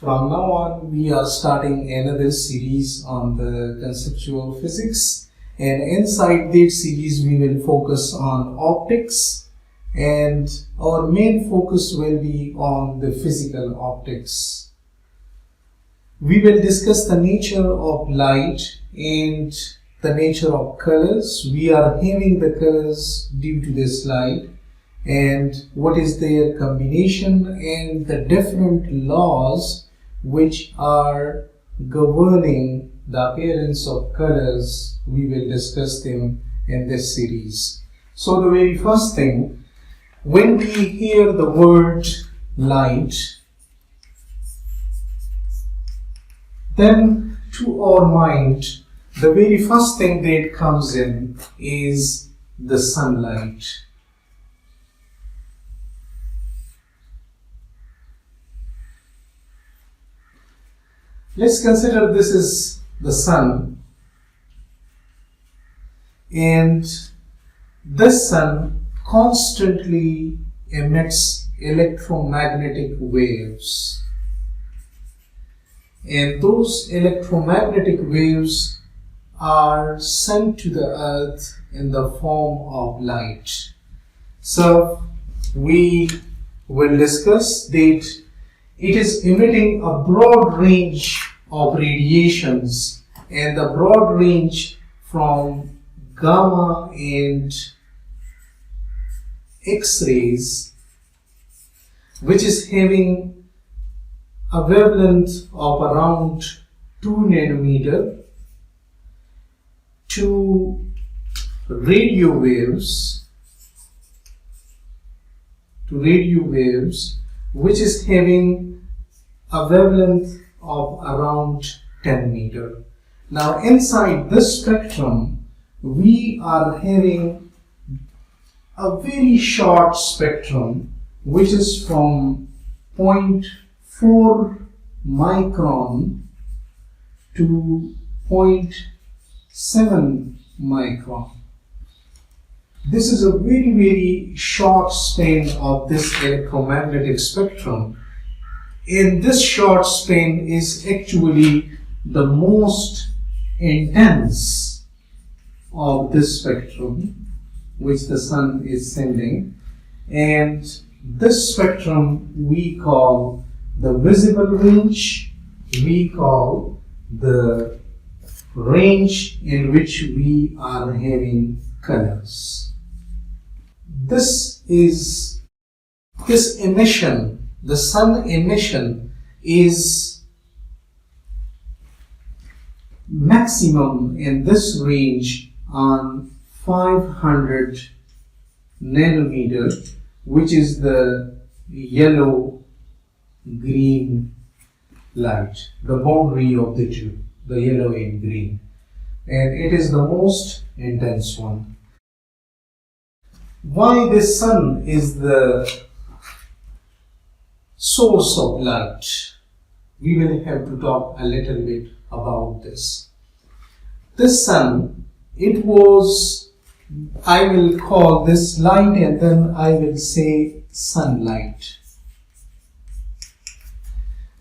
From now on, we are starting another series on the conceptual physics, and inside this series we will focus on optics, and our main focus will be on the physical optics. We will discuss the nature of light and the nature of colors. We are having the colors due to this light and what is their combination and the different laws which are governing the appearance of colors. We will discuss them in this series. So the very first thing, when we hear the word light, then to our mind the very first thing that comes in is the sunlight. Let's consider this is the sun, and this sun constantly emits electromagnetic waves, and those electromagnetic waves are sent to the earth in the form of light. So we will discuss that it is emitting a broad range of radiations, and the broad range from gamma and X-rays, which is having a wavelength of around 2 nanometer, to radio waves, which is having a wavelength of around 10 meter. Now inside this spectrum we are having a very short spectrum which is from 0.4 micron to 0.7 micron. This is a very short span of this electromagnetic spectrum, and this short span is actually the most intense of this spectrum which the sun is sending, and this spectrum we call the visible range, we call the range in which we are having colors. This emission, the sun emission, is maximum in this range on 500 nanometer, which is the yellow green light, the boundary of the two, the yellow and green, and it is the most intense one. Why the sun is the source of light? We will have to talk a little bit about this. This sun, it was, I will call this light and then I will say sunlight.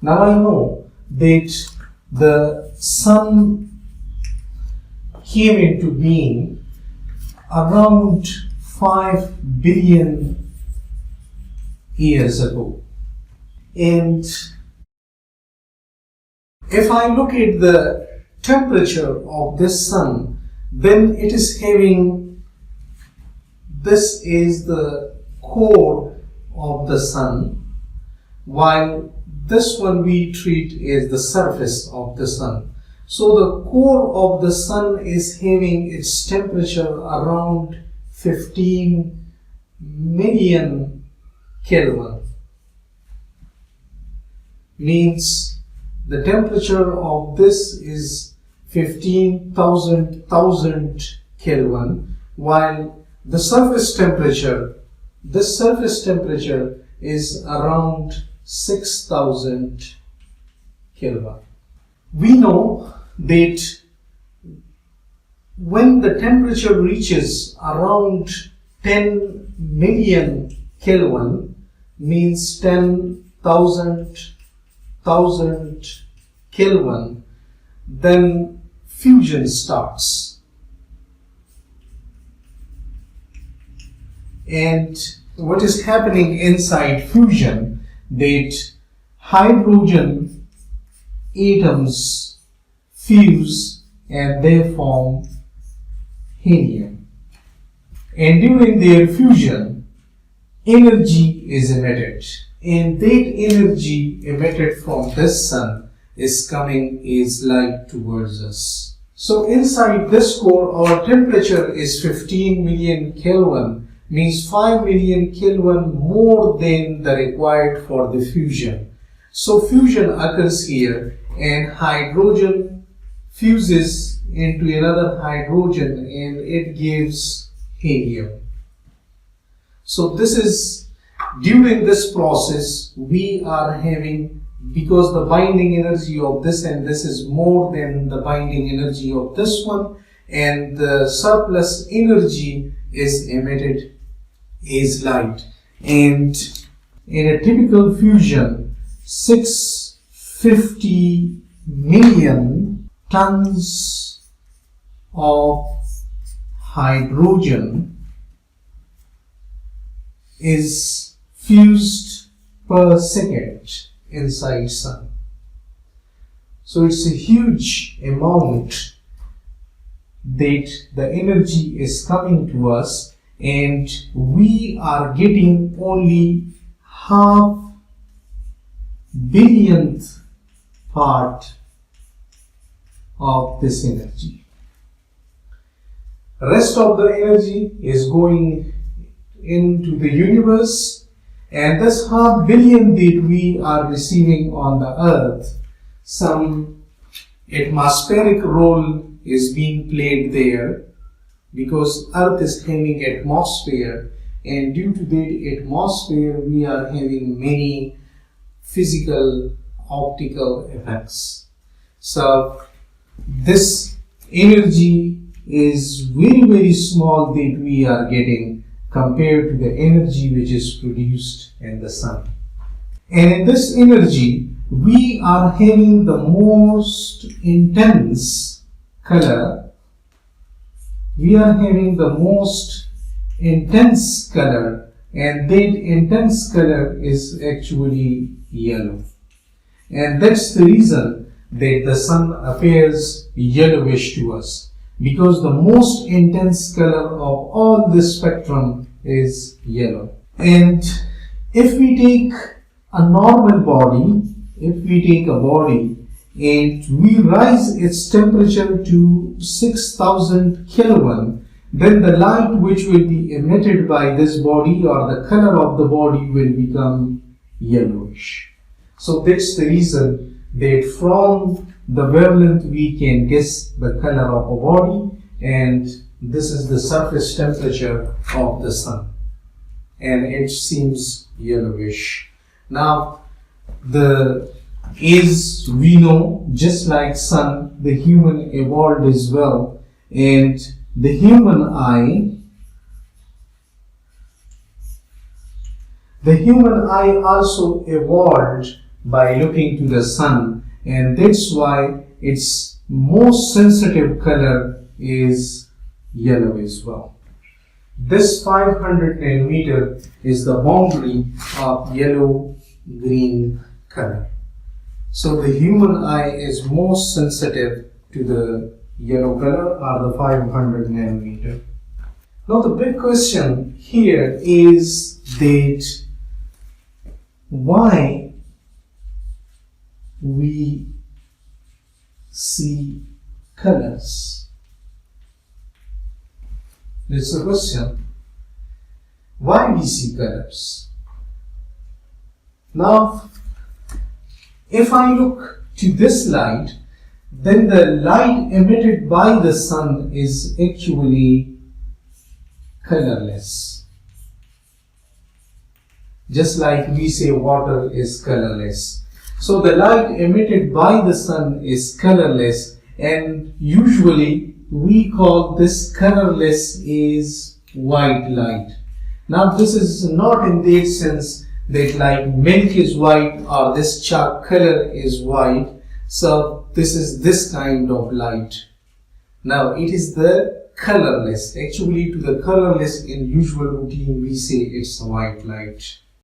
Now I know that the sun came into being around 5 billion years ago, and if I look at the temperature of this sun, then it is having, this is the core of the sun, while this one we treat as the surface of the sun. So the core of the sun is having its temperature around 15 million Kelvin. Means the temperature of this is 15,000 Kelvin, while the surface temperature, this surface temperature is around 6,000 Kelvin. We know that when the temperature reaches around 10 million Kelvin, means 10,000 6,000 Kelvin, then fusion starts. And what is happening inside fusion, that hydrogen atoms fuse and they form helium. And during their fusion, energy is emitted. And that energy emitted from this sun is coming as light towards us. So inside this core, our temperature is 15 million Kelvin, means 5 million Kelvin more than the required for the fusion. So fusion occurs here and hydrogen fuses into another hydrogen and it gives helium. So this is, during this process, we are having, because the binding energy of this and this is more than the binding energy of this one, and the surplus energy is emitted as light. And in a typical fusion, 650 million tons of hydrogen is fused per second inside sun. So it's a huge amount that the energy is coming to us, and we are getting only half billionth part of this energy. Rest of the energy is going into the universe, and this half billion that we are receiving on the earth, some atmospheric role is being played there, because earth is having atmosphere, and due to that atmosphere we are having many physical optical effects. So this energy is very, very small that we are getting compared to the energy which is produced in the sun. And in this energy, we are having the most intense color. We are having the most intense color, and that intense color is actually yellow. And that's the reason that the sun appears yellowish to us, because the most intense color of all the spectrum is yellow. And if we take a normal body, if we take a body and we rise its temperature to 6,000 Kelvin, then the light which will be emitted by this body, or the color of the body, will become yellowish. So that's the reason that from the wavelength we can guess the color of a body, and this is the surface temperature of the sun, and it seems yellowish. Now, as we know, just like sun, the human evolved as well, and the human eye also evolved by looking to the sun, and that's why its most sensitive color is yellow as well. This 500 nanometer is the boundary of yellow-green color. So the human eye is most sensitive to the yellow color, or the 500 nanometer. Now the big question here is that why we see colors. That's the question. Why we see colors? Now, if I look to this light, then the light emitted by the sun is actually colorless. Just like we say water is colorless. So the light emitted by the sun is colorless, and usually we call this colorless is white light. Now this is not in that sense that like milk is white or this chalk color is white, so this is this kind of light. Now it is the colorless. Actually, to the colorless in usual routine we say it's a white light.